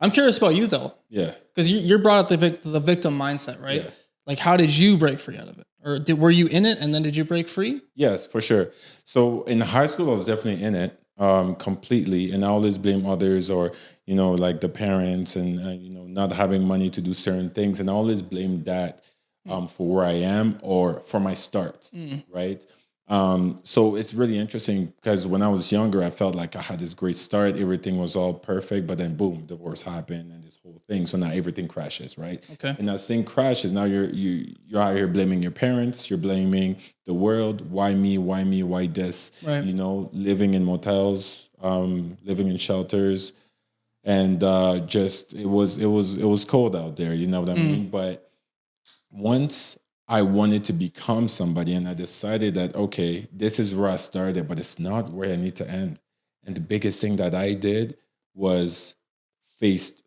I'm curious about you though. Yeah. Because you're brought up the victim mindset, right? Yeah. Like, how did you break free out of it? Or were you in it and then did you break free? Yes, for sure. So in high school, I was definitely in it completely. And I always blame others or, like the parents and, not having money to do certain things. And I always blame that for where I am or for my start, right? So it's really interesting because when I was younger, I felt like I had this great start. Everything was all perfect, but then boom, divorce happened and this whole thing. So now everything crashes, right? Okay. And that thing crashes. Now you're out here blaming your parents. You're blaming the world. Why me? Why me? Why this? Right. Living in motels, living in shelters, and just it was cold out there. You know what I mean? But once I wanted to become somebody and I decided that, okay, this is where I started, but it's not where I need to end. And the biggest thing that I did was face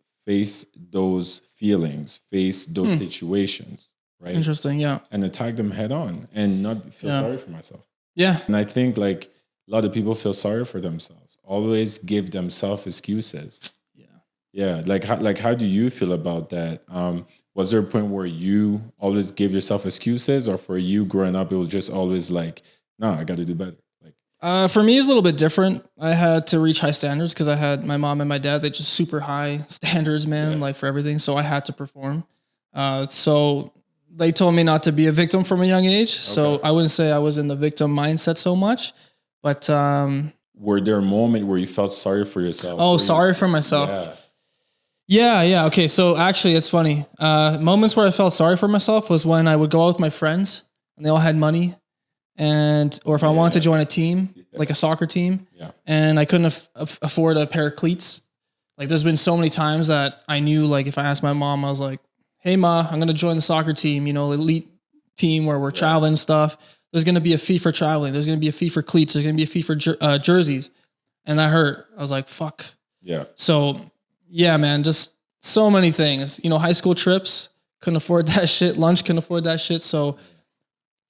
those feelings, face those situations, right? Interesting, yeah. And attack them head on and not feel sorry for myself. Yeah. And I think like a lot of people feel sorry for themselves, always give themselves excuses. Yeah. Like how do you feel about that? Was there a point where you always give yourself excuses, or for you growing up, it was just always like, no, I got to do better? Like, for me, it's a little bit different. I had to reach high standards because I had my mom and my dad. They just super high standards, man, like for everything. So I had to perform. So they told me not to be a victim from a young age. Okay. So I wouldn't say I was in the victim mindset so much, but were there a moment where you felt sorry for yourself? Oh, sorry for myself. Yeah. Okay. So actually it's funny. Moments where I felt sorry for myself was when I would go out with my friends and they all had money or if I wanted to join a team, like a soccer team, and I couldn't afford a pair of cleats. Like there's been so many times that I knew, like if I asked my mom, I was like, hey ma, I'm going to join the soccer team, elite team where we're traveling and stuff. There's going to be a fee for traveling. There's going to be a fee for cleats. There's going to be a fee for jerseys. And that hurt. I was like, fuck. Yeah. So yeah, man, just so many things. High school trips, couldn't afford that shit. Lunch, couldn't afford that shit. So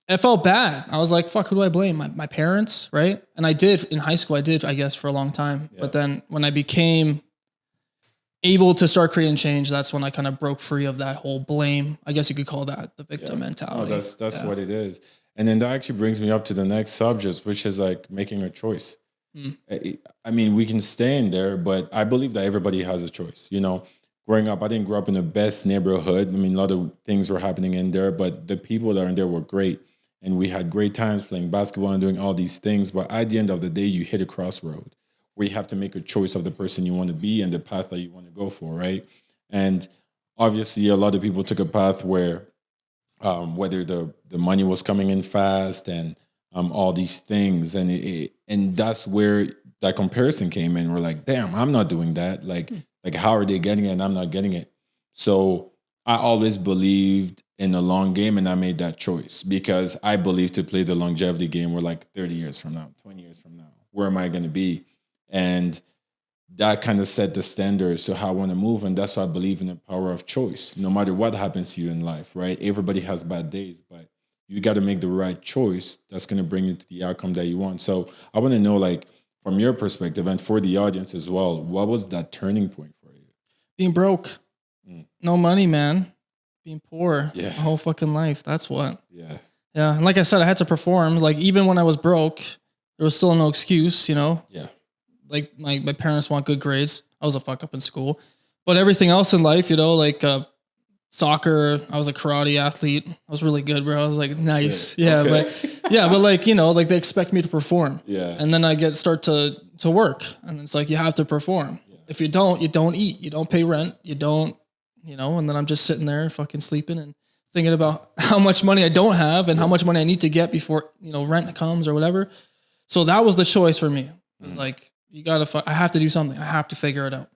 it felt bad. I was like, fuck, who do I blame? My parents, right? And I did in high school, I guess, for a long time. Yeah. But then when I became able to start creating change, that's when I kind of broke free of that whole blame. I guess you could call that the victim mentality. Oh, that's what it is. And then that actually brings me up to the next subject, which is like making a choice. I mean, we can stay in there, but I believe that everybody has a choice. Growing up, I didn't grow up in the best neighborhood. I mean, a lot of things were happening in there, but the people that are in there were great. And we had great times playing basketball and doing all these things. But at the end of the day, you hit a crossroad where you have to make a choice of the person you want to be and the path that you want to go for, right? And obviously, a lot of people took a path where whether the money was coming in fast and all these things. And that's where that comparison came in. We're like, damn, I'm not doing that. Like how are they getting it and I'm not getting it? So I always believed in the long game, and I made that choice because I believe to play the longevity game. We're like 30 years from now, 20 years from now, where am I going to be? And that kind of set the standards to how I want to move. And that's why I believe in the power of choice. No matter what happens to you in life, right? Everybody has bad days, but you got to make the right choice that's going to bring you to the outcome that you want. So I want to know, like, from your perspective and for the audience as well, what was that turning point for you? Being broke. No money, man. Being poor. Yeah. My whole fucking life. That's what. Yeah. Yeah. And like I said, I had to perform. Like, even when I was broke, there was still no excuse, Yeah. Like, my parents want good grades. I was a fuck up in school. But everything else in life, like soccer, I was a karate athlete. I was really good, bro. I was like, nice. Shit. Yeah. Okay. But like, like they expect me to perform. Yeah. And then I start to work. And it's like, you have to perform. Yeah. If you don't eat. You don't pay rent. You don't, and then I'm just sitting there fucking sleeping and thinking about how much money I don't have and how much money I need to get before, rent comes or whatever. So that was the choice for me. It was like, I have to do something. I have to figure it out.